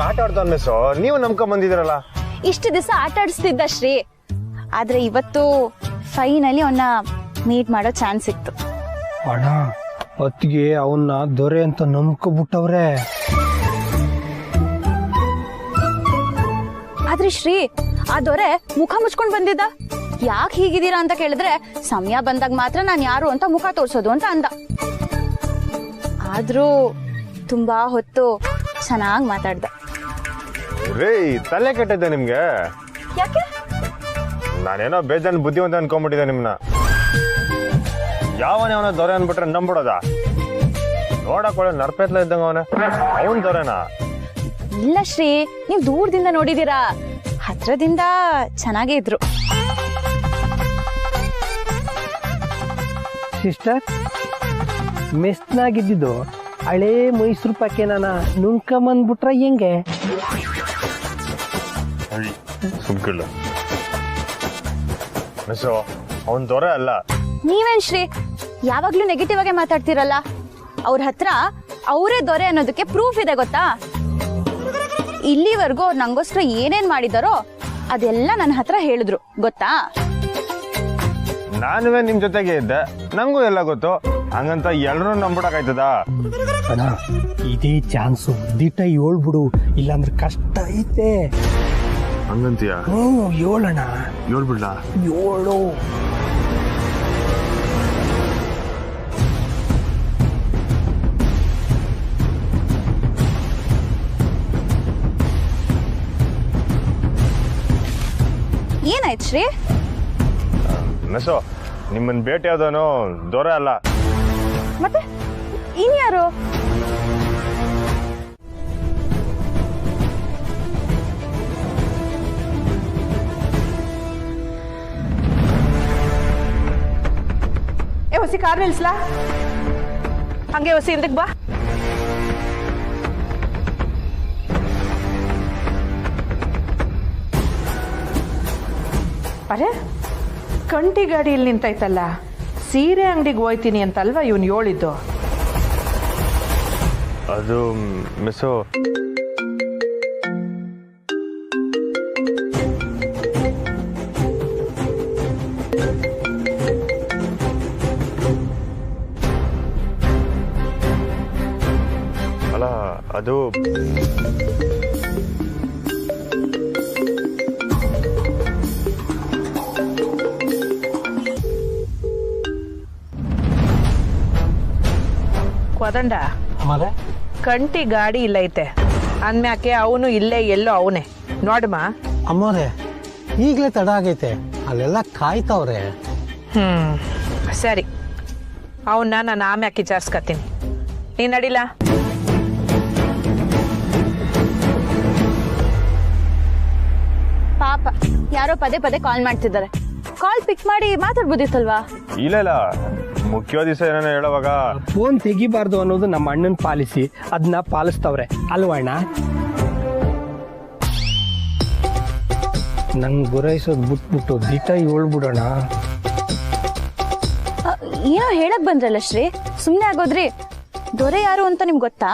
ಆಟ ಆಡ್ತಾನೆ ಮಿಸ್ಸು, ನೀವು ನಂಬ್ಕೊಂಡ್ ಬಂದಿದ್ದೀರಲ್ಲ. ಇಷ್ಟು ದಿವಸ ಆಟ ಆಡಿಸ್ತಿದ್ದ ಶ್ರೀ, ಆದ್ರೆ ಇವತ್ತು ಫೈನಲಿ ಅವನ್ನ ಮೀಟ್ ಮಾಡೋ ಚಾನ್ಸ್ ಸಿಕ್ತು. ಅಣ್ಣ ಹೊತ್ತಿಗೆ ಅವನ್ನ ದೊರೆ ಅಂತ ನಂಬ್ಕೊಬಿಟ್ಟವ್ರೆ. ಆದ್ರೆ ಶ್ರೀ, ಆ ದೊರೆ ಮುಖ ಮುಚ್ಕೊಂಡ್ ಬಂದಿದ್ದ. ಯಾಕೆ ಹೀಗಿದ್ದೀರಾ ಅಂತ ಕೇಳಿದ್ರೆ ಸಮಯ ಬಂದಾಗ ಮಾತ್ರ ನಾನ್ ಯಾರು ಅಂತ ಮುಖ ತೋರ್ಸೋದು ಅಂತ ಅಂದ. ಆದ್ರೂ ತುಂಬಾ ಹೊತ್ತು ಚೆನ್ನಾಗ್ ಮಾತಾಡ್ದ. ರೀ, ತಲೆ ಕೆಟ್ಟಿದ್ದೆ ನಿಮ್ಗೆ? ಯಾಕೆ? ನಾನೇನೋ ಬೇಜಾನ್ ಬುದ್ಧಿವಂತ ಅನ್ಕೊಂಡ್ಬಿಟ್ಟಿದ್ದೆ ನಿಮ್ನ. ಯಾವನೇ ಅವನ ದೊರೆ ಅನ್ಬಿಟ್ರೆ ನಂಬಿಡೋದ? ನೋಡಕ್ ಒಳ್ಳೆ ನರ್ಪೆತ್ಲ ಇದ್ದಂಗ ಅವನ, ಅವನ್ ದೊರೆನಾ? ಇಲ್ಲ ಶ್ರೀ, ನೀವ್ ದೂರದಿಂದ ನೋಡಿದೀರಾ, ಹತ್ರದಿಂದ ಚೆನ್ನಾಗೇ ಇದ್ರು. ಸಿಸ್ಟರ್, ಮೆಸ್ನಾಗಿದ್ದು ಹಳೇ ಮೈಸೂರು ಪಾಕೆ ನಾನ ನುಂಕಂಬಂದ್ಬಿಟ್ರ ಹೆಂಗೆ? ಸುಮ್ಕಿಲ್ಲ ಮಿಸ್ಸು, ಅವನ್ ದೊರೆ ಅಲ್ಲ. ನೀವೇನ್ ಶ್ರೀ ಯಾವಾಗ್ಲೂ ನೆಗೆಟಿವ್ ಆಗಿ ಮಾತಾಡ್ತಿರಲ್ಲ? ಅವ್ರ ಹತ್ರ ಅವರೇ ದೊರೆ ಅನ್ನೋದಕ್ಕೆ ಪ್ರೂಫ್ ಇದೆ ಗೊತ್ತಾ? ಇಲ್ಲಿವರೆಗೂ ಅವ್ರು ನಂಗೋಸ್ಕರ ಏನೇನ್ ಮಾಡಿದಾರೋ ಅದೆಲ್ಲ ನನ್ನ ಹತ್ರ ಹೇಳಿದ್ರು ಗೊತ್ತಾ? ನಾನುವೇ ನಿಮ್ ಜೊತೆಗೆ ಇದ್ದೆ, ನಂಗೂ ಎಲ್ಲ ಗೊತ್ತು. ಹಂಗಂತ ಎಲ್ರೂ ನಂಬಿಡಕಾಯ್ತದ? ಅಣ್ಣ, ಇದೇ ಚಾನ್ಸು, ದಿಟ ಹೇಳ್ಬಿಡು, ಇಲ್ಲಾಂದ್ರೆ ಕಷ್ಟ ಐತೆ. ಹಂಗಂತೀಯ? ಏಳಣ್ಣ, ಹೇಳ್ಬಿಡ್ಲ? ಏಳು. ಏನಾಯ್ತು ಶ್ರೀ? ಮಿಸ್ಸು, ನಿಮ್ಮನ್ ಭೇಟಿ ಆದವನು ದೊರೆ ಅಲ್ಲ. ಮತ್ತೆ ಇನ್ಯಾರು? ಹೊಸಿ ಕಾರ್ ನಿಲ್ಸ್ಲಾ? ಹಂಗೆ ಹೊಸಿ ಹಿಂದಕ್ ಬಾ. ಅರೆ, ಕಂಟಿ ಗಾಡಿ ಇಲ್ಲಿ ನಿಂತೈತಲ್ಲ, ಸೀರೆ ಅಂಗಡಿಗೆ ಹೋಯ್ತೀನಿ ಅಂತಲ್ವಾ ಇವನು ಹೇಳಿದ್ದು? ಅದು ಮಿಸ್ಸು, ಅಲ್ಲ ಅದು ಕೊದಂಡ, ಕಂಟಿ ಗಾಡಿ ಇಲ್ಲೈತೆ ಅಂದ್ಮ್ಯಾಕೆ ಅವನು ಇಲ್ಲೇ ಎಲ್ಲೋ ಅವನೇ ನೋಡಮ್ಮ. ಅಮ್ಮೋರೆ, ಈಗಲೇ ತಡ ಆಗೈತೆ, ಅಲ್ಲೆಲ್ಲ ಕಾಯ್ತವ್ರೆ. ಸರಿ, ಅವನ್ನ ನಾನು ಆಮ್ಯಾಕೆ ವಿಚಾರಿಸ್ಕತ್ತೀನಿ. ನೀನ್ ನಡಿಲ್ಲ? ಪಾಪ ಯಾರೋ ಪದೇ ಪದೇ ಕಾಲ್ ಮಾಡ್ತಿದ್ದಾರೆ. ಕಾಲ್ ಪಿಕ್ ಮಾಡಿ ಮಾತಾಡ್ಬೋದಿತ್ತಲ್ವಾ? ಇಲ್ಲ, ಮುಖ್ಯವಾದ ದಿವಸ ಏನೇನೋ ಹೇಳುವಾಗ ಫೋನ್ ತೆಗಿಬಾರ್ದು ಅನ್ನೋದು ನಮ್ಮ ಅಣ್ಣನ ಪಾಲಿಸಿ, ಅದನ್ನ ಪಾಲಿಸ್ತವ್ರೆ ಅಲ್ವಣ್ಣ? ನಂಗೆ ಗುರೈಸೋದು ಬಿಟ್ಬಿಟ್ಟು ದಿಟ ಹೇಳ್ಬಿಡೋಣ. ಏನೋ ಹೇಳಕ್ ಬಂದ್ರಲ್ಲ ಶ್ರೀ, ಸುಮ್ನೆ ಆಗೋದ್ರಿ. ದೊರೆ ಯಾರು ಅಂತ ನಿಮ್ಗೆ ಗೊತ್ತಾ?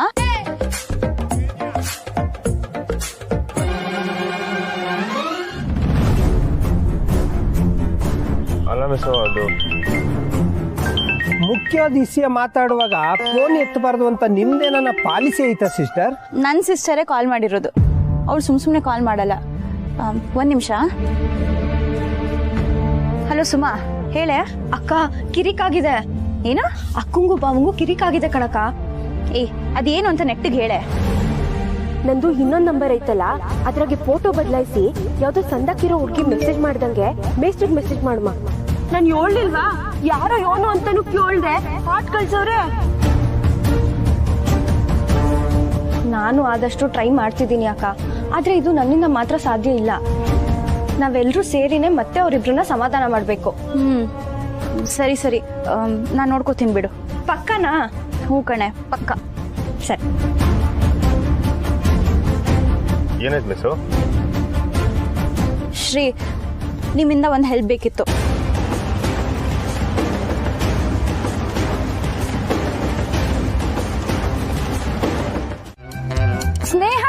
ಅಲ್ಲ ಮಿಸ್ಸು, ಅದು ಮುಖ್ಯವಾದ ವಿಷಯ ಮಾತಾಡುವಾಗ ಫೋನ್ ಎತ್ತಬಾರ್ದು ಅಂತ ನಿಮ್ದೇನ ಪಾಲಿಸಿ ಐತಾ ಸಿಸ್ಟರ್? ನನ್ನ ಸಿಸ್ಟರೇ ಕಾಲ್ ಮಾಡಿರೋದು, ಅವ್ಳು ಸುಮ್ನೆ ಕಾಲ್ ಮಾಡಲ್ಲ. ಒಂದ್ ನಿಮಿಷ. ಹಲೋ ಸುಮಾ, ಹೇಳೆ. ಅಕ್ಕ, ಕಿರಿಕಾಗಿದೆ. ಏನು? ಅಕ್ಕಂಗೂ ಬಾವಂಗೂ ಕಿರಿಕಾಗಿದೆ ಕಣಕ. ಅದೇನು ಅಂತ ನೆಟ್ಟಿಗೆ ಹೇಳೆ. ನಂದು ಇನ್ನೊಂದ್ ನಂಬರ್ ಐತಲ್ಲ, ಅದ್ರಾಗೆ ಫೋಟೋ ಬದಲಾಯಿಸಿ ಯಾವ್ದೋ ಸಂದಕ್ಕಿರೋ ಹುಡುಗಿ ಮೆಸೇಜ್ ಮಾಡ್ದಂಗೆ ಮೇಸ್ಟಿಗೆ ಮೆಸೇಜ್ ಮಾಡಮ್ಮ. ನಾನ್ ಹೇಳ್ಲಿಲ್ವಾ, ಯಾರೋ ಯೋನು ಅಂತಾನು ಕೇಳ್ದೆ, ಪಾಟ್ ಕಳ್ಸವ್ರೆ. ನಾನು ಆದಷ್ಟು ಟ್ರೈ ಮಾಡ್ತಿದ್ದೀನಿ ಅಕ್ಕ, ಆದ್ರೆ ಇದು ನನ್ನಿಂದ ಮಾತ್ರ ಸಾಧ್ಯ ಇಲ್ಲ. ನಾವೆಲ್ಲರೂ ಸೇರಿನೇ ಮತ್ತೆ ಅವರಿಬ್ರನ್ನ ಸಮಾಧಾನ ಮಾಡ್ಬೇಕು. ಸರಿ ಸರಿ, ನಾನ್ ನೋಡ್ಕೋತೀನಿ ಬಿಡು. ಪಕ್ಕನಾ? ಹ್ಞೂ ಕಣೆ, ಪಕ್ಕ. ಸರಿ. ಏನಾಯ್ತು ಮಿಸ್ಸು? ಶ್ರೀ, ನಿಮ್ಮಿಂದ ಒಂದು ಹೆಲ್ಪ್ ಬೇಕಿತ್ತು. ಸ್ನೇಹ,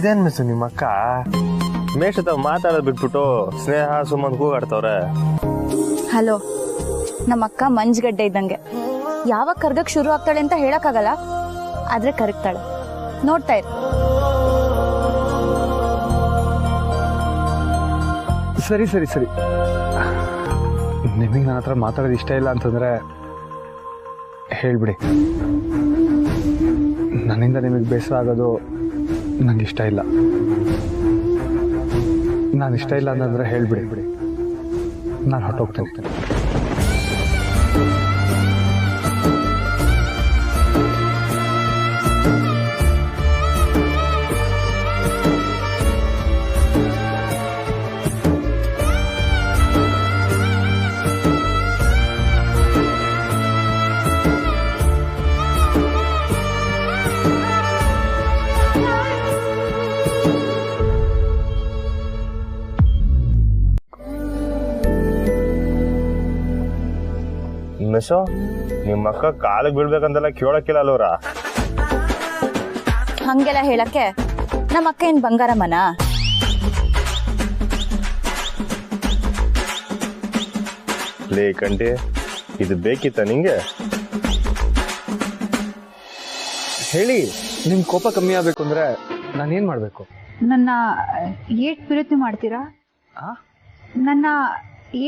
ಇದೇನ್ ಮಿಸ್ ನಿಮ್ಮ ಅಕ್ಕ ಮೇಷ ಮಾತಾಡೋದ್ ಬಿಟ್ಬಿಟ್ಟು ಸ್ನೇಹ ಸುಮ್ಮನ್ ಕೂಗಾಡ್ತವ್ರೆ. ಹಲೋ, ನಮ್ಮ ಅಕ್ಕ ಮಂಜ್ಗಡ್ಡೆ ಇದ್ದಂಗೆ. ಯಾವಾಗ ಕರ್ಗಕ್ ಶುರು ಆಗ್ತಾಳೆ ಅಂತ ಹೇಳಕ್ಕಾಗಲ್ಲ, ಆದ್ರೆ ಕರಗ್ತಾಳೆ. ನೋಡ್ತಾ ಇರು. ಸರಿ ಸರಿ ಸರಿ, ನಿಮಗೆ ನನ್ನ ಹತ್ರ ಮಾತಾಡೋದು ಇಷ್ಟ ಇಲ್ಲ ಅಂತಂದ್ರೆ ಹೇಳ್ಬಿಡಿ. ನನ್ನಿಂದ ನಿಮಗೆ ಬೇಸರ ಆಗೋದು ನಂಗೆ ಇಷ್ಟ ಇಲ್ಲ. ನಾನು ಇಷ್ಟ ಇಲ್ಲ ಅಂತಂದ್ರೆ ಹೇಳ್ಬಿಡಿ, ನಾನು ಹೊರಟೋಗ್ತೇನೆ. ಮಿಸ್ಸು ನಿಮ್ಮ ಅಕ್ಕ ಕಾಲಿಗೆ ಬೀಳ್ಬೇಕಂತೆಲ್ಲ ಕೇಳಕ್ಕಿಲ್ಲ ಅಲ್ವರ? ಹಂಗೆಲ್ಲ ಹೇಳಕ್ಕೆ ನಮ್ಮ ಅಕ್ಕ ಏನ್ ಬಂಗಾರಮ್ಮನ? ಲೇ ಕಂಟಿ, ಇದು ಬೇಕಿತ್ತ ನಿಂಗೆ? ಹೇಳಿ, ನಿಮ್ಮ ಕೋಪ ಕಮ್ಮಿ ಆಗಬೇಕು ಅಂದ್ರೆ ನಾನೇನ್ ಮಾಡಬೇಕು? ನನ್ನ ಏಟ್ ಪ್ರೀತಿ ಮಾಡ್ತೀರಾ? ನನ್ನ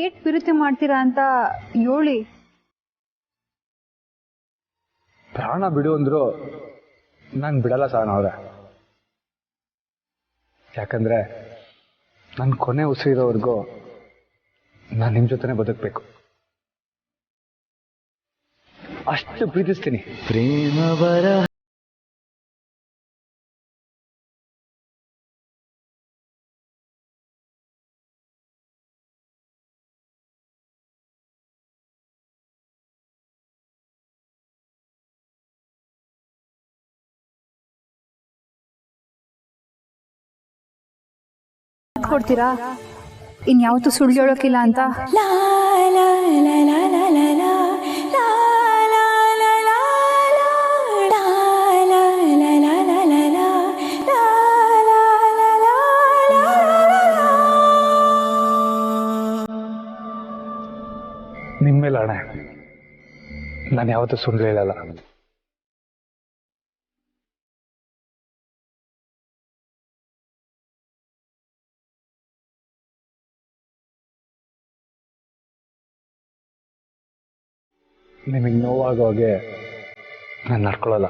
ಏಟ್ ಪ್ರೀತಿ ಮಾಡ್ತೀರಾ ಅಂತ ಹೇಳಿ. ಪ್ರಾಣ ಬಿಡು ಅಂದ್ರು ನಾನು ಬಿಡಲ್ಲ ಸಹನ ಅವ್ರೆ. ಯಾಕಂದ್ರೆ ನನ್ನ ಕೊನೆ ಉಸಿರಿರೋವರೆಗೂ ನಾನು ನಿಮ್ಮ ಜೊತೆನೆ ಬದುಕಬೇಕು. ಅಷ್ಟು ಪ್ರೀತಿಸ್ತೀನಿ. ಪ್ರೇಮವರ ಕೊಡ್ತೀರಾ? ಇನ್ಯಾವತ್ತೂ ಸುಳ್ಳು ಹೇಳೋಕಿಲ್ಲ ಅಂತ. ನಿಮ್ಮೇಲೆ ಅಣೆ, ನಾನು ಯಾವತ್ತೂ ಸುಳ್ಳು ಹೇಳಲ್ಲ. ನಿಮಗೆ ನೋವಾಗೋ ಹಾಗೆ ನಾನು ನಡ್ಕೊಳ್ಳಲ್ಲ.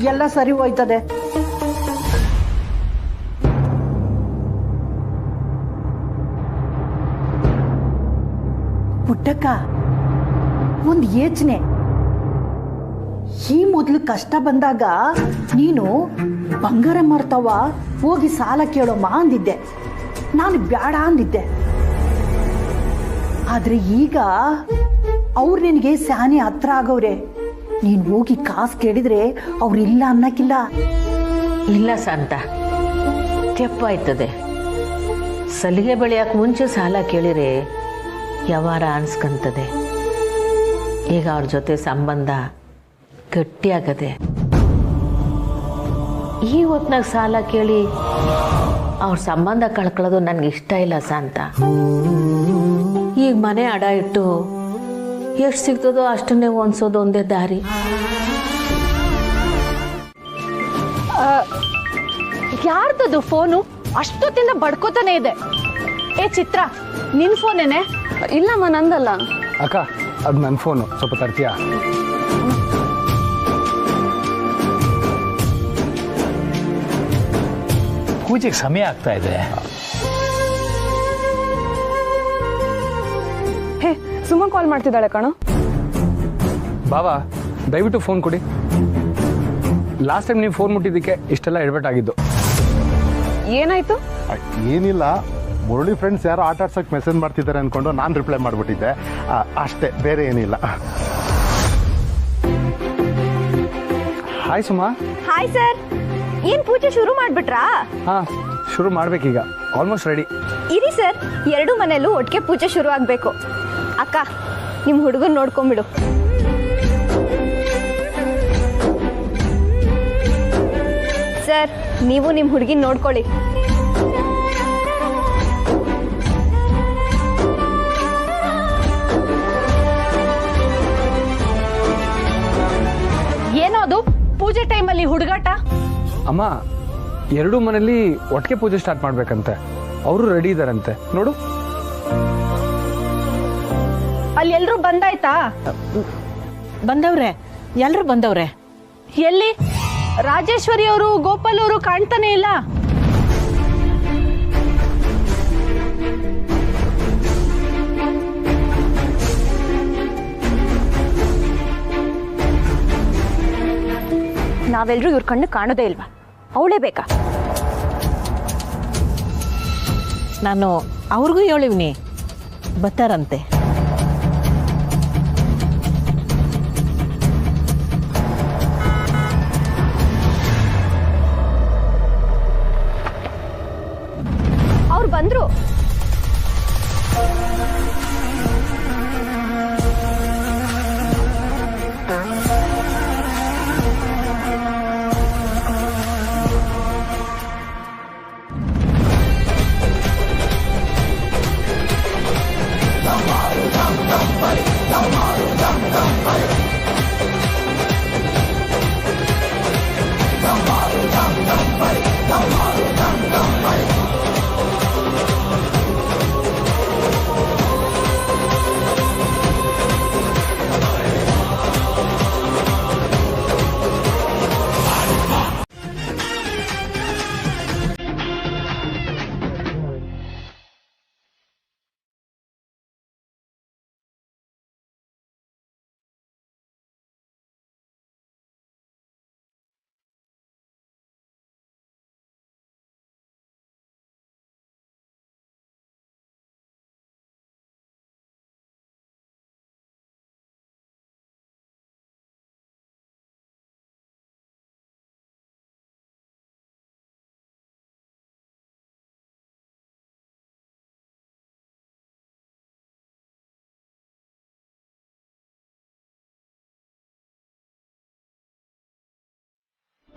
ಎಲ್ಲ ಸರಿ ಹೋಯ್ತದೆ. ಪುಟ್ಟಕ್ಕ, ಒಂದು ಯೋಚನೆ. ಈ ಮೊದಲು ಕಷ್ಟ ಬಂದಾಗ ನೀನು ಬಂಗಾರ ಮಾರ್ತಾವ ಹೋಗಿ ಸಾಲ ಕೇಳೋಮ್ಮ ಅಂದಿದ್ದೆ. ನಾನು ಬ್ಯಾಡ ಅಂದಿದ್ದೆ. ಆದ್ರೆ ಈಗ ಅವ್ರು ನಿನಗೆ ಸ್ಯಾನೆ ಹತ್ರ ಆಗವ್ರೆ. ನೀನು ಹೋಗಿ ಕಾಸು ಕೇಳಿದ್ರೆ ಅವ್ರು ಇಲ್ಲ ಅನ್ನಕ್ಕಿಲ್ಲ. ಇಲ್ಲ ಶಾಂತ, ತೆಪ್ಪಾಯ್ತದೆ. ಸಲಿಗೆ ಬೆಳೆಯಕ್ಕೆ ಮುಂಚೆ ಸಾಲ ಕೇಳಿರೆ ವ್ಯವಹಾರ ಅನ್ಸ್ಕಂತದೆ. ಈಗ ಅವ್ರ ಜೊತೆ ಸಂಬಂಧ ಗಟ್ಟಿಯಾಗದೆ. ಈ ಹೊತ್ನಾಗ ಸಾಲ ಕೇಳಿ ಅವ್ರ ಸಂಬಂಧ ಕಳ್ಕೊಳ್ಳೋದು ನನಗೆ ಇಷ್ಟ ಇಲ್ಲ ಶಾಂತ. ಈಗ ಮನೆ ಅಡ ಇಟ್ಟು ಎಷ್ಟು ಸಿಗ್ತದೋ ಅಷ್ಟನ್ನೇ ಹೊಂದ್ಸೋದು ಒಂದೇ ದಾರಿ. ಯಾರ್ದದು ಫೋನು? ಅಷ್ಟೊತ್ತಿಂದ ಬಡ್ಕೋತಾನೆ ಇದೆ. ಏ ಚಿತ್ರ, ನಿನ್ ಫೋನೇನೆ? ಇಲ್ಲಮ್ಮ ನಂದಲ್ಲ. ಅಕ್ಕ ಅದು ನನ್ನ ಫೋನು, ಸ್ವಲ್ಪ ತರ್ತೀಯಾ? ಪೂಜೆಗೆ ಸಮಯ ಆಗ್ತಾ ಇದೆ. ಹೇ, ಸುಮ್ಮ ಕಾಲ್ ಮಾಡ್ತಿದ್ದಾಳೆ ಕಣೋ. ಬಾಬಾ ದಯವಿಟ್ಟು ಫೋನ್ ಕೊಡಿ. ಲಾಸ್ಟ್ ಟೈಮ್ ನೀವು ಫೋನ್ ಮುಟ್ಟಿದ್ದಕ್ಕೆ ಇಷ್ಟೆಲ್ಲ ಎಡ್ವರ್ಟ್ ಆಗಿದ್ದು. ಏನಾಯ್ತು? ಏನಿಲ್ಲ, ಮುರಳಿ ಫ್ರೆಂಡ್ಸ್ ಯಾರೋ ಆಟ ಆಡ್ಸೋಕೆ ಮೆಸೇಜ್ ಮಾಡ್ತಿದ್ದಾರೆ ಅನ್ಕೊಂಡು ನಾನು ರಿಪ್ಲೈ ಮಾಡಿಬಿಟ್ಟಿದ್ದೆ ಅಷ್ಟೇ, ಬೇರೆ ಏನಿಲ್ಲ. ಹಾಯ್ ಸುಮಾ. ಹಾಯ್ ಸರ್, ಏನ್ ಪೂಜೆ ಶುರು ಮಾಡ್ಬಿಟ್ರಾ? ಹಾಂ, ಶುರು ಮಾಡ್ಬೇಕೀಗ, ಆಲ್ಮೋಸ್ಟ್ ರೆಡಿ. ಇರಿ ಸರ್, ಎರಡು ಮನೆಯಲ್ಲೂ ಒಟ್ಟಿಗೆ ಪೂಜೆ ಶುರು ಆಗ್ಬೇಕು. ಅಕ್ಕ, ನಿಮ್ ಹುಡುಗನ್ ನೋಡ್ಕೊಂಡ್ಬಿಡು. ಸರ್, ನೀವು ನಿಮ್ ಹುಡುಗಿನ ನೋಡ್ಕೊಳ್ಳಿ. ಏನೋ ಅದು ಪೂಜೆ ಟೈಮಲ್ಲಿ ಹುಡುಗಾಟ? ಅಮ್ಮ, ಎರಡೂ ಮನೇಲಿ ಒಟ್ಟಿಗೆ ಪೂಜೆ ಸ್ಟಾರ್ಟ್ ಮಾಡ್ಬೇಕಂತೆ. ಅವರು ರೆಡಿ ಇದ್ದಾರಂತೆ, ನೋಡು. ಅಲ್ಲಿ ಎಲ್ರೂ ಬಂದಾಯ್ತಾ? ಬಂದವ್ರೆ, ಎಲ್ರು ಬಂದವ್ರೆ. ಎಲ್ಲಿ? ರಾಜೇಶ್ವರಿ ಅವರು, ಗೋಪಾಲ್ ಅವರು ಕಾಣ್ತಾನೆ ಇಲ್ಲ. ನಾವೆಲ್ಲರೂ ಇವ್ರ ಕಣ್ಣು ಕಾಣೋದೇ ಇಲ್ವಾ? ಅವಳೇ ಬೇಕಾ? ನಾನು ಅವ್ರಿಗೂ ಹೇಳಿವ್ನಿ, ಬರ್ತಾರಂತೆ. ಅವ್ರು ಬಂದ್ರು.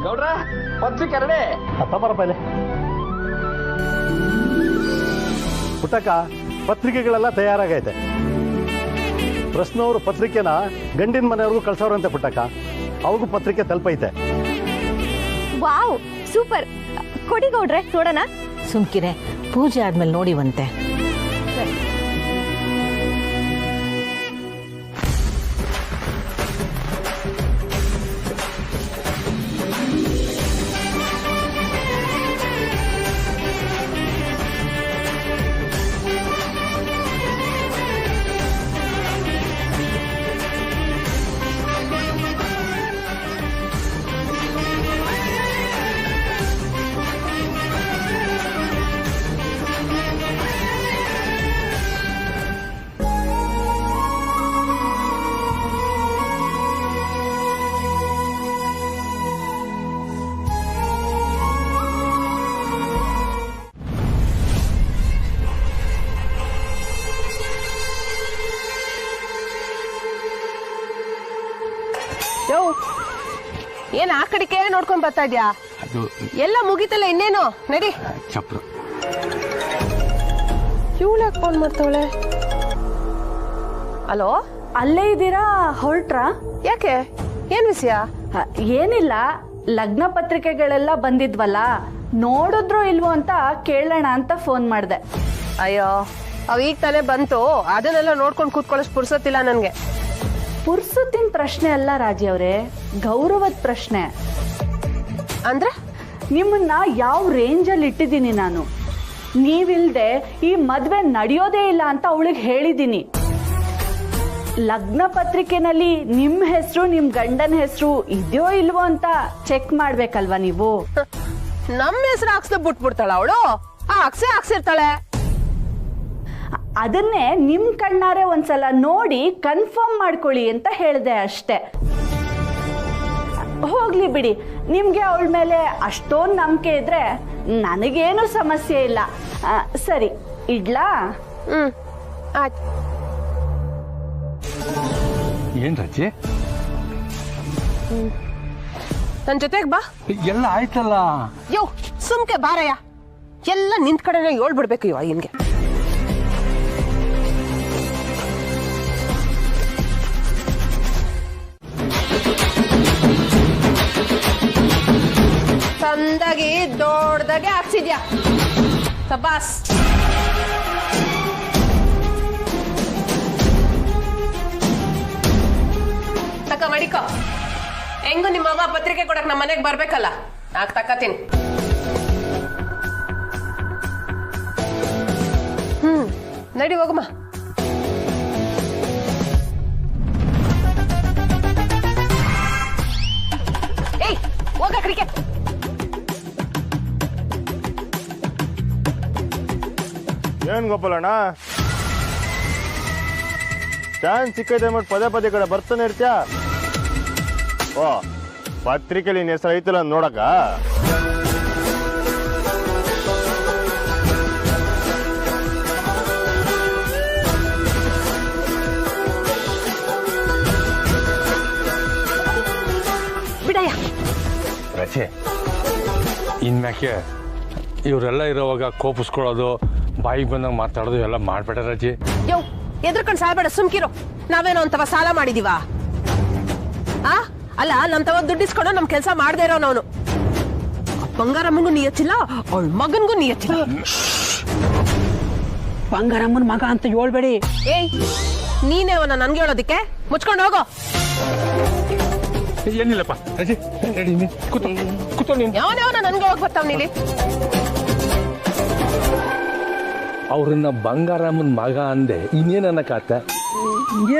ಗೌಡ್ರ, ಪತ್ರಿಕೆ ಎರಡೇ ಬರಪ್ಪ. ಪುಟ್ಟಕ್ಕ, ಪತ್ರಿಕೆಗಳೆಲ್ಲ ತಯಾರಾಗೈತೆ. ಪ್ರಶ್ನವ್ರು ಪತ್ರಿಕೆನ ಗಂಡಿನ ಮನೆಯವ್ರಿಗೂ ಕಳ್ಸೋರಂತೆ ಪುಟ್ಟಕ್ಕ. ಅವ್ರಿಗೂ ಪತ್ರಿಕೆ ತಲುಪೈತೆ. Wow, super. ಕೊಡಿ ಗೌಡ್ರೆ, ನೋಡೋಣ. ಸುಮ್ಕಿರೆ, ಪೂಜೆ ಆದ್ಮೇಲೆ ನೋಡಿವಂತೆ. ಏನ್ ಆ ಕಡೆಗೆ ನೋಡ್ಕೊಂಡ್ ಬರ್ತಾ ಇದ್ಯಾ? ಎಲ್ಲ ಮುಗಿತಲ್ಲ, ಇನ್ನೇನು ನಡಿ. ಇವಳು ಯಾಕೆ ಫೋನ್ ಮಾಡ್ತಾವಳೆ? ಹಲೋ, ಅಲ್ಲೇ ಇದ್ದೀರಾ? ಹೊರಟ್ರಾ? ಯಾಕೆ, ಏನ್ ವಿಷಯ? ಏನಿಲ್ಲ, ಲಗ್ನ ಪತ್ರಿಕೆಗಳೆಲ್ಲ ಬಂದಿದ್ವಲ್ಲ, ನೋಡಿದ್ರೋ ಇಲ್ವೋ ಅಂತ ಕೇಳೋಣ ಅಂತ ಫೋನ್ ಮಾಡಿದೆ. ಅಯ್ಯೋ ಅವ್ ಈಗ ತಾನೇ ಬಂತು, ಅದನ್ನೆಲ್ಲ ನೋಡ್ಕೊಂಡು ಕೂತ್ಕೊಳ್ಳೋಷ್ಟು ಪುರ್ಸೊತ್ತಿಲ್ಲ ನನ್ಗೆ. ಪುರ್ಸೊತ್ತಿನ ಪ್ರಶ್ನೆ ಅಲ್ಲ ರಾಜಿ ಅವರೇ, ಗೌರವದ ಪ್ರಶ್ನೆ. ಅಂದ್ರೆ ನಿಮ್ಮನ್ನ ಯಾವ ರೇಂಜಲ್ಲಿ ಇಟ್ಟಿದ್ದೀನಿ ನಾನು. ನೀವಿಲ್ದೆ ಈ ಮದ್ವೆ ನಡೆಯೋದೇ ಇಲ್ಲ ಅಂತ ಅವಳಿಗೆ ಹೇಳಿದ್ದೀನಿ. ಲಗ್ನ ಪತ್ರಿಕೆನಲ್ಲಿ ನಿಮ್ಮ ಹೆಸರು ನಿಮ್ಮ ಗಂಡನ ಹೆಸರು ಇದೆಯೋ ಇಲ್ವೋ ಅಂತ ಚೆಕ್ ಮಾಡ್ಬೇಕಲ್ವಾ ನೀವು. ನಮ್ಮ ಹೆಸರು ಹಾಕ್ಸ್ದೆ ಬಿಟ್ಬಿಡ್ತಾಳ ಅವಳು, ಹಾಕ್ಸಿರ್ತಾಳೆ. ಅದನ್ನೇ ನಿಮ್ ಕಣ್ಣಾರೆ ಒಂದ್ಸಲ ನೋಡಿ ಕನ್ಫರ್ಮ್ ಮಾಡ್ಕೊಳ್ಳಿ ಅಂತ ಹೇಳಿದೆ ಅಷ್ಟೇ. ಹೋಗ್ಲಿ ಬಿಡಿ, ನಿಮ್ಗೆ ಅವಳ ಮೇಲೆ ಅಷ್ಟೊಂದು ನಂಬಿಕೆ ಇದ್ರೆ ನನಗೇನು ಸಮಸ್ಯೆ ಇಲ್ಲ. ಸರಿ ಇಡ್ಲಾ? ಆಯ್ತು. ಏನ್ ರಜೆ? ನನ್ ಜೊತೆಗ್ ಬಾ. ಎಲ್ಲ ಆಯ್ತಲ್ಲ. ಯೋ ಸುಮ್ಕೆ ಬಾರಯ್ಯ, ಎಲ್ಲ ನಿಂತ್ ಕಡೆನೇ ಹೇಳ್ಬಿಡ್ಬೇಕು ಇವ ಇನ್ಗೆ. ಚಂದಾಗಿ ದೊಡ್ಡದಾಗೆ ಹಾಕ್ಸಿದ್ಯಾ, ಸಬಾಸ್. ತಕ ಮಡಿಕೋ. ಹೆಂಗು ನಿಮ್ಮ ಮಗ ಪತ್ರಿಕೆ ಕೊಡಕ್ ನಮ್ಮ ಮನೆಗೆ ಬರ್ಬೇಕಲ್ಲ, ನಾಕ್ ತಕ್ಕತೀನಿ. ನಡಿ ಹೋಗಮ್ಮ. ಏಯ್ ಹೋಗ ಕಡಿಕೆ. ಏನ್ ಗೋಪಾಲಣ್ಣ, ಚಾನ್ಸ್ ಸಿಕ್ಕೈತೆ ಮಾಡಿ ಪದೇ ಪದೇ ಕಡೆ ಬರ್ತಾನೆ ಇರ್ತೀಯ. ಓ ಪತ್ರಿಕೆಲಿ ನಿನ್ನ ಹೆಸರು ಐತಲ್ಲ ನೋಡಕ. ಬಿಡಯ್ಯ ರಚೆ, ಇನ್ಮ್ಯಾಕೆ ಇವರೆಲ್ಲ ಇರೋವಾಗ ಕೋಪಿಸ್ಕೊಳ್ಳೋದು, ಬಾಯಿಗೆ ಬಂದಾಗ ಮಾತಾಡೋದು ಎಲ್ಲ ಮಾಡ್ಬೇಡ ರಜೆ. ಯೋ ಎದ್ರಕೊಂಡು ಸಾಯ್ಬೇಡ, ಸುಮ್ಕಿರೋ. ನಾವೇನೋ ಅಂತವ ಸಾಲ ಮಾಡಿದೀವ? ಅಲ್ಲ, ನಮ್ ತವ ದುಡ್ಡಿಸ್ಕೊಂಡು ನಮ್ ಕೆಲಸ ಮಾಡದೇ ಇರೋ ನಾವು. ಬಂಗಾರಮ್ಮಗೂ ನೀ ಹಚ್ಚಿಲ್ಲ, ಅವಳ ಮಗನ್ಗೂ ನೀ ಹಚ್ಚಿಲ್ಲ. ಬಂಗಾರಮ್ಮನ ಮಗ ಅಂತ ಹೇಳ್ಬೇಡಿ. ಏಯ್ ನೀನೇ ಅವನ ನನ್ಗೆ ಹೇಳೋದಿಕ್ಕೆ? ಮುಚ್ಕೊಂಡು ಹೋಗೋ. ಏನಿಲ್ಲಪ್ಪ ರಜೆ, ಕೂತೋ ನೀನು. ಯಾವನ ನನ್ಗೆ ಹೋಗಿ ಬರ್ತಾವ್ ನೀಲಿ. ಅವ್ರನ್ನ ಬಂಗಾರಮ್ಮನ ಮಗ ಅಂದೆ, ಇನ್ನೇನನ್ನಕಾತ?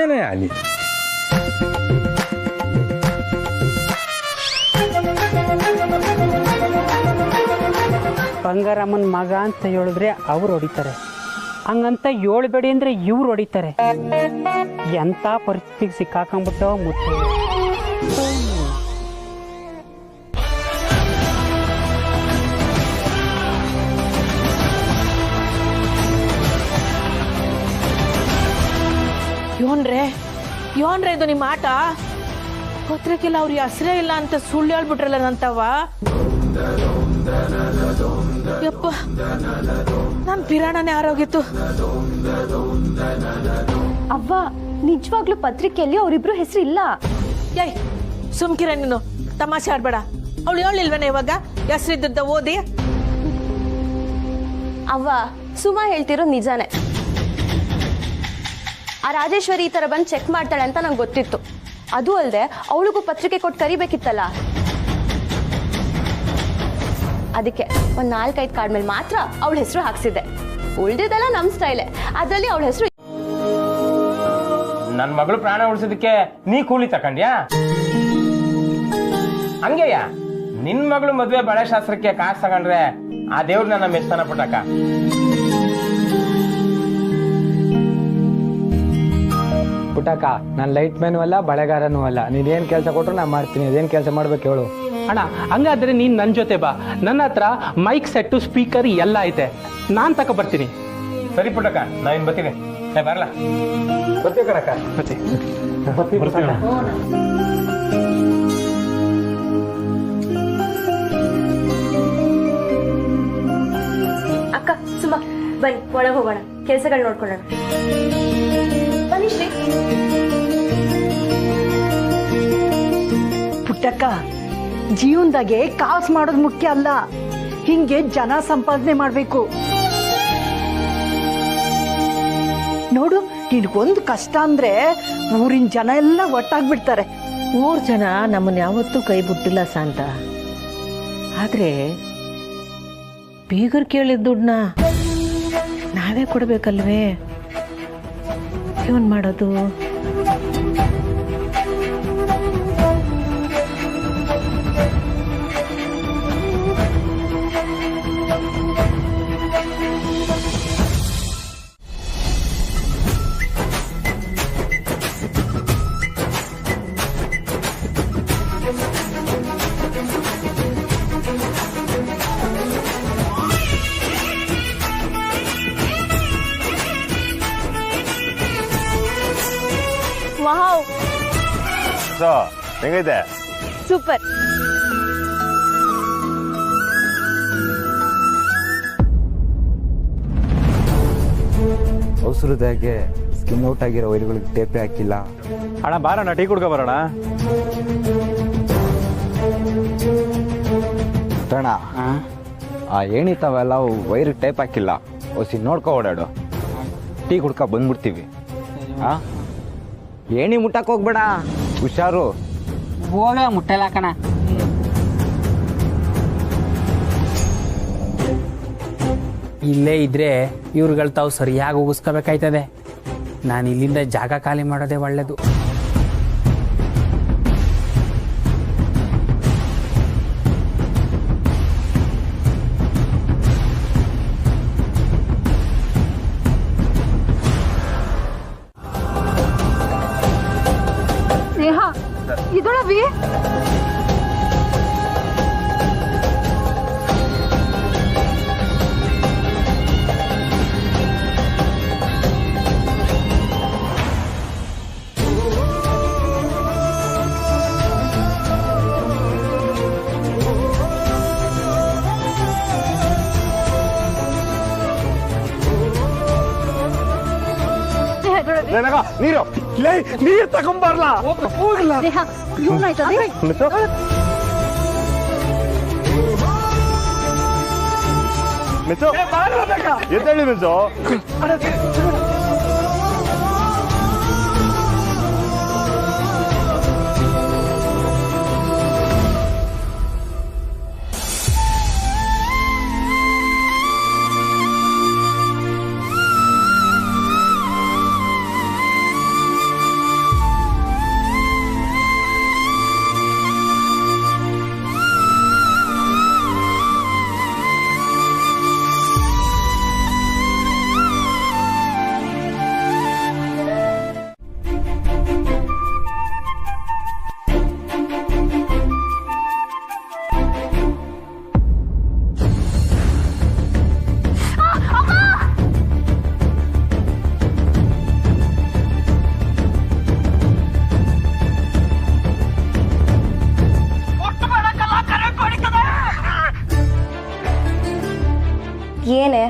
ಏನೇ ಆಲಿ ಬಂಗಾರಮ್ಮನ ಮಗ ಅಂತ ಹೇಳಿದ್ರೆ ಅವ್ರು ಹೊಡಿತಾರೆ, ಹಂಗಂತ ಹೇಳ್ಬೇಡಿ ಅಂದ್ರೆ ಇವ್ರು ಹೊಡಿತಾರೆ. ಎಂತ ಪರಿಸ್ಥಿತಿಗೆ ಸಿಕ್ಕಾಕೊಂಡ್ಬಿಟ್ಟು ಮುಟ್ಟು. ಯೋನ್ರೆ ಇದು ನಿಮ್ಮ ಆಟ. ಪತ್ರಿಕೆಲ್ಲ ಅವ್ರ ಹೆಸರೇ ಇಲ್ಲ ಅಂತ ಸುಳ್ಳು ಹೇಳ್ಬಿಟ್ರಲ್ಲ ನಂತವ. ಯಪ್ಪ, ನನ್ ಪಿರಾಣನೇ ಆರೋಗಿತ್ತು. ಅವ್ವ, ನಿಜವಾಗ್ಲೂ ಪತ್ರಿಕೆಯಲ್ಲಿ ಅವರಿಬ್ರು ಹೆಸರು ಇಲ್ಲ. ಏಯ್ ಸುಮ್ಕಿರ ನೀನು, ತಮಾಷೆ ಆಡ್ಬೇಡ. ಅವಳು ಹೇಳಿಲ್ವೇನೆ ಇವಾಗ ಹೆಸರಿದ್ದ ಓದಿ? ಅವ್ವ, ಸುಮಾ ಹೇಳ್ತಿರೋ ನಿಜಾನೇ. ಆ ರಾಜೇಶ್ವರಿ ಈ ತರ ಬಂದು ಚೆಕ್ ಮಾಡ್ತಾಳೆ ಅಂತ ನಂಗೆ ಗೊತ್ತಿತ್ತು. ಅದು ಅಲ್ಲದೆ ಅವಳಿಗೂ ಪತ್ರಿಕೆ ಕೊಟ್ಟು ಕರಿಬೇಕಿತ್ತಲ್ಲ, ಅದಕ್ಕೆ ಒಂದ್ 4-5 ಕಾರ್ಡ್ ಮೇಲೆ ಮಾತ್ರ ಅವಳ ಹೆಸರು ಹಾಕ್ಸಿದ್ದೆ. ಉಳ್ದಿದ್ದೆಲ್ಲ ನಮ್ ಸ್ಟೈಲೆ, ಅದ್ರಲ್ಲಿ ಅವಳ ಹೆಸರು. ನನ್ ಮಗಳು ಪ್ರಾಣ ಉಳಿಸೋದಕ್ಕೆ ನೀ ಕೂಲಿ ತಕೊಂಡ್ಯಾ? ಹಂಗೆಯ ನಿನ್ ಮಗಳು ಮದ್ವೆ ಬಳೆ ಶಾಸ್ತ್ರಕ್ಕೆ ಕಾಸು ತಗೊಂಡ್ರೆ ಆ ದೇವ್ರ ನನ್ನ ಮೆಚ್ತಾನ ಪುಟ್ಟಕ್ಕ. ಪುಟ್ಟಕ್ಕ, ನಾನು ಲೈಟ್ ಮ್ಯಾನು ಅಲ್ಲ, ಬಳೆಗಾರನೂ ಅಲ್ಲ. ನೀನೇನು ಕೆಲಸ ಕೊಟ್ಟರು ನಾನು ಮಾಡ್ತೀನಿ. ಅದೇನು ಕೆಲಸ ಮಾಡ್ಬೇಕು ಹೇಳು. ಅಣ್ಣ, ಹಂಗಾದ್ರೆ ನೀನ್ ನನ್ನ ಜೊತೆ ಬಾ. ನನ್ನ ಹತ್ರ ಮೈಕ್ ಸೆಟ್ಟು, ಸ್ಪೀಕರ್ ಎಲ್ಲ ಐತೆ. ನಾನ್ ತಕ ಬರ್ತೀನಿ. ಸರಿ ಪುಟ್ಟಕ್ಕ, ನಾವಿನ್ ಬರ್ತೀನಿ. ಬರಲ್ಲ, ಬರ್ತೀವಿ ಕಣಕ್ಕ. ಅಕ್ಕ, ಸುಮಾ ಬನ್ನಿ ಒಳಗೆ ಹೋಗೋಣ, ಕೆಲಸಗಳು ನೋಡ್ಕೊಳ್ಳೋಣ. ಬನ್ನಿ ಶ್ರೀ. ಪುಟ್ಟಕ್ಕ, ಜೀವನದಾಗೆ ಕಾಸು ಮಾಡೋದು ಮುಖ್ಯ ಅಲ್ಲ, ಹಿಂಗೆ ಜನ ಸಂಪಾದನೆ ಮಾಡ್ಬೇಕು. ನೋಡು, ನಿನ್ಗೊಂದು ಕಷ್ಟ ಅಂದ್ರೆ ಊರಿನ ಜನ ಎಲ್ಲ ಒಟ್ಟಾಗ್ಬಿಡ್ತಾರೆ. ಊರ್ ಜನ ನಮ್ಮನ್ನ ಯಾವತ್ತೂ ಕೈ ಬಿಟ್ಟಿಲ್ಲ ಶಾಂತ. ಆದ್ರೆ ಬೀಗರ್ ಕೇಳಿದ ದುಡ್ಡನ್ನ ನಾವೇ ಕೊಡ್ಬೇಕಲ್ವೇ? ಏನ್ ಮಾಡೋದು? ವಾವ್, ಸೊ ಹೆಂಗೈತೆ? ಸೂಪರ್. ಅವಸರದಾಗೆ ಸ್ಕಿನ್ ಔಟ್ ಆಗಿರೋ ವೈರ್ಗಳಿಗೆ ಟೇಪೆ ಹಾಕಿಲ್ಲ. ಅಣ್ಣ ಬಾರಣ್ಣ, ಟೀ ಕುಡ್ಕೊ ಬರೋಣ. ಅಣ್ಣ ಆ ಏಣಿತಾವೆಲ್ಲ ವೈರಿಗೆ ಟೇಪ್ ಹಾಕಿಲ್ಲ. ಹೊಸಿ ನೋಡ್ಕೊ ಓಡಾಡು, ಟೀ ಕುಡ್ಕೊ ಬಂದ್ಬಿಡ್ತೀವಿ. ಹಾ, ಏಣಿ ಮುಟ್ಟಕ್ಕೆ ಹೋಗ್ಬೇಡ, ಹುಷಾರು. ಹೋಗ ಮುಟ್ಟಲ್ಲ ಕಣ. ಇಲ್ಲೇ ಇದ್ರೆ ಇವ್ರುಗಳು ತಾವು ಸರಿಯಾಗಿ ಉಗಿಸ್ಕೋಬೇಕಾಯ್ತದೆ. ನಾನು ಇಲ್ಲಿಂದ ಜಾಗ ಖಾಲಿ ಮಾಡೋದೇ ಒಳ್ಳೇದು. ಸ್ನೇಹ, ಇದೊಳವಿ ನೀರು ನೀರು ತಗೊಂಬರ್ಲಾ? ಎದ್ದೇಳಿ ಮಿಸು. ಏನೇ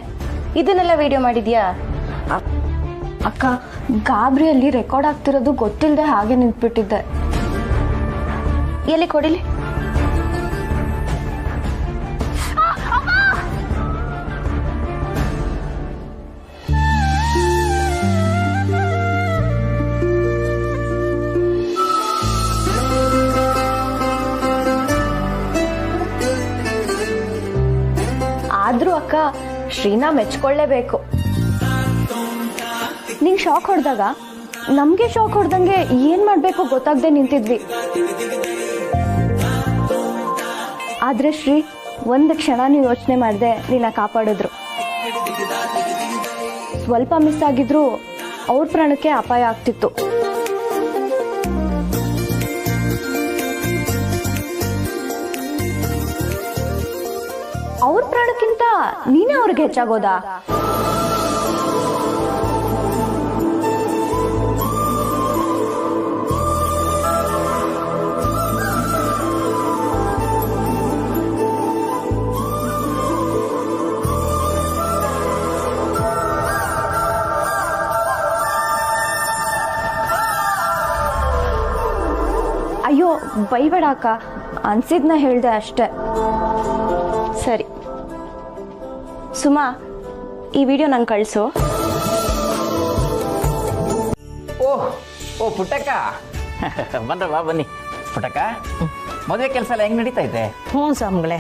ಇದನ್ನೆಲ್ಲ ವಿಡಿಯೋ ಮಾಡಿದ್ಯಾ? ಅಕ್ಕ, ಗಾಬರಿಯಲ್ಲಿ ರೆಕಾರ್ಡ್ ಆಗ್ತಿರೋದು ಗೊತ್ತಿಲ್ಲದೆ ಹಾಗೆ ನಿಂತ್ಬಿಟ್ಟಿದ್ದೆ. ಎಲ್ಲಿ ಕೊಡಿಲಿ? ಆದ್ರೂ ಅಕ್ಕ, ಶ್ರೀನಾ ಮೆಚ್ಕೊಳ್ಳೇಬೇಕು. ನಿಂಗೆ ಶಾಕ್ ಹೊಡೆದಾಗ ನಮ್ಗೆ ಶಾಕ್ ಹೊಡೆದಂಗೆ ಏನ್ ಮಾಡ್ಬೇಕು ಗೊತ್ತಾಗದೆ ನಿಂತಿದ್ವಿ. ಆದ್ರೆ ಶ್ರೀ ಒಂದು ಕ್ಷಣನೂ ಯೋಚನೆ ಮಾಡದೆ ನಿನ್ನ ಕಾಪಾಡಿದ್ರು. ಸ್ವಲ್ಪ ಮಿಸ್ ಆಗಿದ್ರು ಅವ್ರ ಪ್ರಾಣಕ್ಕೆ ಅಪಾಯ ಆಗ್ತಿತ್ತು. ಅವ್ರ ಪ್ರಾಣಕ್ಕಿಂತ ನೀನೇ ಅವ್ರಿಗೆ ಹೆಚ್ಚಾಗೋದಾ? ಅಯ್ಯೋ, ಬೈಬೇಡ ಅಕ್ಕ, ಅನ್ಸಿದ್ನ ಹೇಳ್ದೆ ಅಷ್ಟೆ. ಸರಿ, ಸುಮಾ, ಈ ವಿಡಿಯೋ ನಂಗೆ ಕಳಿಸು. ಓ ಪುಟ್ಟಕ್ಕ ಬಂದ್ರವಾ, ಬನ್ನಿ ಪುಟ್ಟಕ್ಕ. ಮದುವೆ ಕೆಲಸ ಎಲ್ಲ ಹೆಂಗೆ ನಡೀತಾ ಇದೆ? ಹ್ಞೂ ಸ್ವಾಮಿಗಳೇ,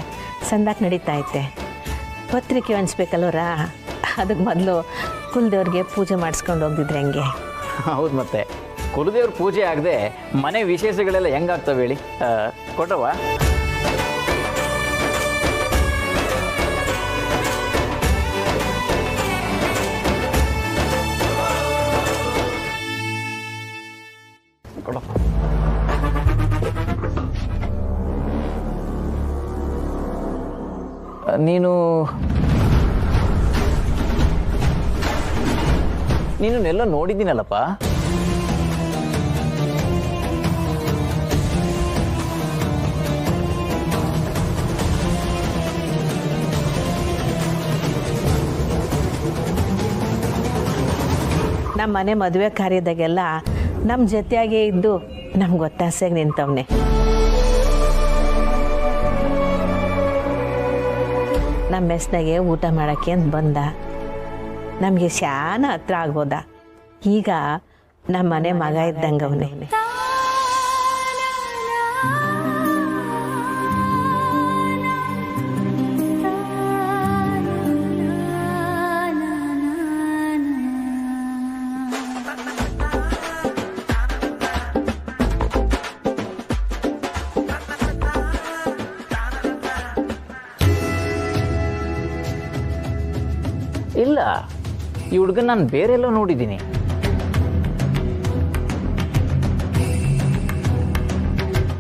ಸಂದಾಕ್ ನಡೀತಾ ಐತೆ. ಪತ್ರಿಕೆ ಹಂಚ್ಬೇಕಲ್ವರ, ಅದಕ್ಕೆ ಮೊದಲು ಕುಲದೇವ್ರಿಗೆ ಪೂಜೆ ಮಾಡಿಸ್ಕೊಂಡು ಹೋಗ್ದಿದ್ರೆ ಹೆಂಗೆ? ಹೌದು, ಮತ್ತೆ ಕುಲದೇವ್ರ ಪೂಜೆ ಆಗದೆ ಮನೆ ವಿಶೇಷಗಳೆಲ್ಲ ಹೆಂಗಾಗ್ತವೆ ಹೇಳಿ? ಕೊಟ್ರವ? ನೀನೆಲ್ಲ ನೋಡಿದ್ದೀನಲ್ಲಪ್ಪ. ನಮ್ಮ ಮನೆ ಮದುವೆ ಕಾರ್ಯದಾಗೆಲ್ಲ ನಮ್ಮ ಜೊತೆಯಾಗೇ ಇದ್ದು ನಮ್ಗೆ ಒತ್ತಾಸೆಯಾಗಿ ನಿಂತವನೆ. ನಮ್ಮ ಮೆಸ್ನಾಗೆ ಊಟ ಮಾಡೋಕ್ಕೆ ಅಂತ ಬಂದ. ನಮಗೆ ಶಾನ ಹತ್ರ ಆಗ್ಬೋದ. ಈಗ ನಮ್ಮ ಮನೆ ಮಗ ಇದ್ದಂಗೆ ಅವನೇ. ಇಲ್ಲ, ಈ ಹುಡುಗನ ನಾನು ಬೇರೆ ಎಲ್ಲೋ ನೋಡಿದ್ದೀನಿ.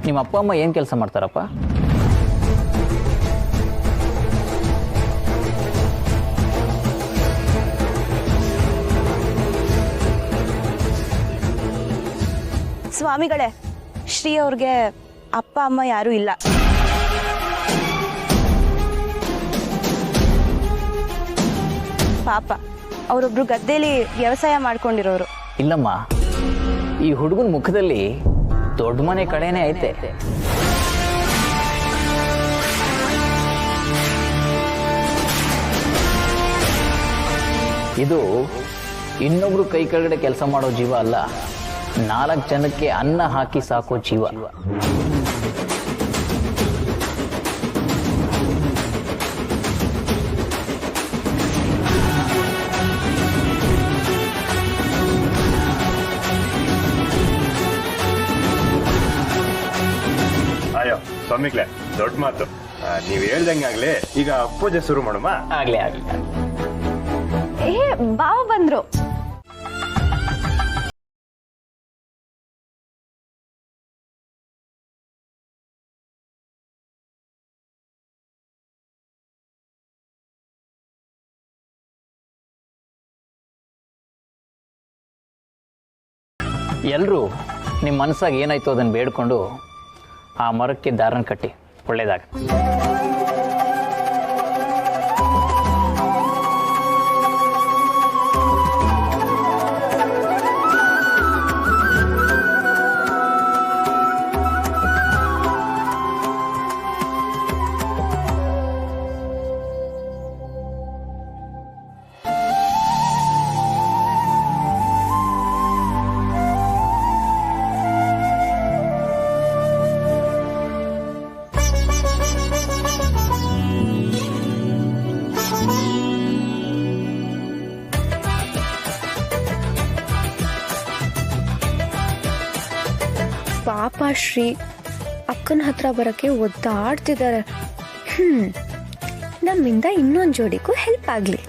ನಿಮ್ಮ ಅಪ್ಪ ಅಮ್ಮ ಏನು ಕೆಲಸ ಮಾಡ್ತಾರಪ್ಪ? ಸ್ವಾಮಿಗಳೇ, ಶ್ರೀ ಅವ್ರಿಗೆ ಅಪ್ಪ ಅಮ್ಮ ಯಾರೂ ಇಲ್ಲ. ಪಾಪ, ಅವರೊಬ್ರು ಗದ್ದೆಯಲ್ಲಿ ವ್ಯವಸಾಯ ಮಾಡ್ಕೊಂಡಿರೋರು. ಇಲ್ಲಮ್ಮ, ಈ ಹುಡುಗನ ಮುಖದಲ್ಲಿ ದೊಡ್ಡ ಮನೆ ಕಡೆನೇ ಐತೆ. ಇದು ಇನ್ನೊಬ್ರು ಕೈ ಕೆಳಗಡೆ ಕೆಲಸ ಮಾಡೋ ಜೀವ ಅಲ್ಲ, 4 ಜನಕ್ಕೆ ಅನ್ನ ಹಾಕಿ ಸಾಕೋ ಜೀವ. ಅಯ್ಯೋ ಸ್ವಾಮಿಗ್ಲೆ, ದೊಡ್ಡ ಮಾತು. ನೀವ್ ಹೇಳ್ದಂಗೆ ಆಗ್ಲಿ, ಈಗ ಪೂಜೆ ಶುರು ಮಾಡುಮ? ಆಗ್ಲಿ ಆಗ್ಲಿ. ಬಾವ ಬಂದ್ರು. ಎಲ್ಲರೂ ನಿಮ್ಮ ಮನಸ್ಸಾಗ ಏನಾಯ್ತು ಅದನ್ನು ಬೇಡ್ಕೊಂಡು ಆ ಮರಕ್ಕೆ ದಾರನ ಕಟ್ಟಿ. ಒಳ್ಳೇದಾಗ. ಪಾಪ ಶ್ರೀ ಅಕ್ಕನ ಹತ್ರ ಬರೋಕ್ಕೆ ಒದ್ದಾಡ್ತಿದ್ದಾರೆ. ನಮ್ಮಿಂದ ಇನ್ನೊಂದು ಜೋಡಿಗೂ ಹೆಲ್ಪ್ ಆಗಲಿ.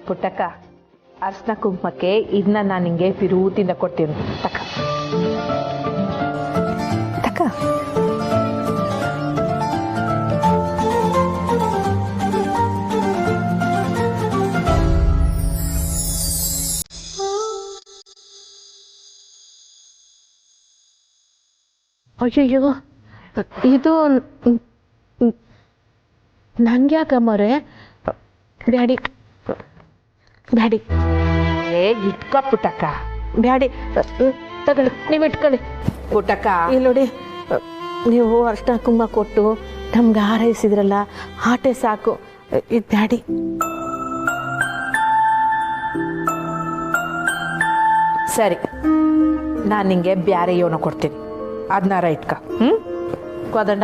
ಪುಟ್ಟಕ್ಕ, ಅರ್ಶನ ಕುಂಕುಮಕ್ಕೆ ಇದನ್ನ ನಾನು ನಿಂಗೆ ವಿರೂತಿಂದ ಕೊಡ್ತೀನಿ. ತಕ್ಕ ತಕ್ಕ. ಅಯ್ಯಯ್ಯೋ ಇದು ನಂಗೆ ಯಾಕಮ್ಮರೆ ಬ್ಯಾಡಿ ಬ್ಯಾಡಿ ಇಟ್ಕೊ ಪುಟ್ಟಕ್ಕ ಬ್ಯಾಡಿ ತಗೊಳ್ಳಿ ನೀವು ಇಟ್ಕೊಳ್ಳಿ ಪುಟ್ಟಕ್ಕ ಇಲ್ಲಿ ನೋಡಿ ನೀವು ಅರ್ಶಿನ ಕುಂಕುಮ ಕೊಟ್ಟು ನಮ್ಗೆ ಹಾರೈಸಿದ್ರಲ್ಲ ಆಟೆ ಸಾಕು ಇದು ಬ್ಯಾಡಿ ಸರಿ ನಾನು ನಿಂಗೆ ಬ್ಯಾರೆ ಯೋನ ಕೊಡ್ತೀನಿ ಅದನ್ನಾರ ಇಟ್ಕ ಕೋದಂಡ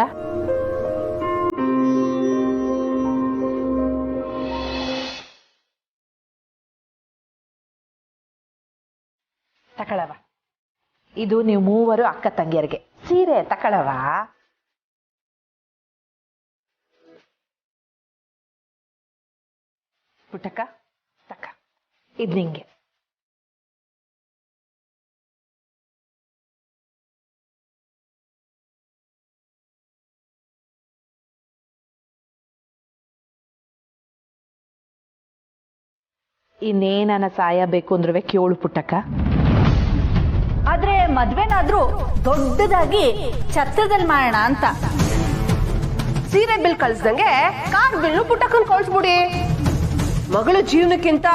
ತಕಳವ ಇದು ನೀವು ಮೂವರು ಅಕ್ಕ ತಂಗಿಯರಿಗೆ ಸೀರೆ ತಕಳವ ಪುಟ್ಟಕ್ಕ ತಕ್ಕ ಇದು ನಿಂಗೆ ಇನ್ನೇನ ಸಹಾಯ ಬೇಕು ಅಂದ್ರೂ ಕೇಳು ಪುಟ್ಟಕ್ಕ ಆದ್ರೆ ಮದ್ವೆನಾದ್ರೂ ದೊಡ್ಡದಾಗಿ ಛತ್ರದಲ್ಲಿ ಮಾಡೋಣ ಅಂತ. ಸೀರೆ ಬಿಲ್ ಕಳ್ಸ್ದಂಗೆ ಕಾರ್ ಬಿಲ್ ಪುಟ್ಟಕ್ಕನ್ ಕಳ್ಸ್ಬಿಡಿ. ಮಗಳ ಜೀವನಕ್ಕಿಂತ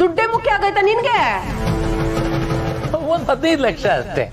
ದುಡ್ಡೇ ಮುಖ್ಯ ಆಗೈತಾ ನಿನ್ಗೆ? ಒಂದು 15 ಲಕ್ಷ ಅಷ್ಟೇ.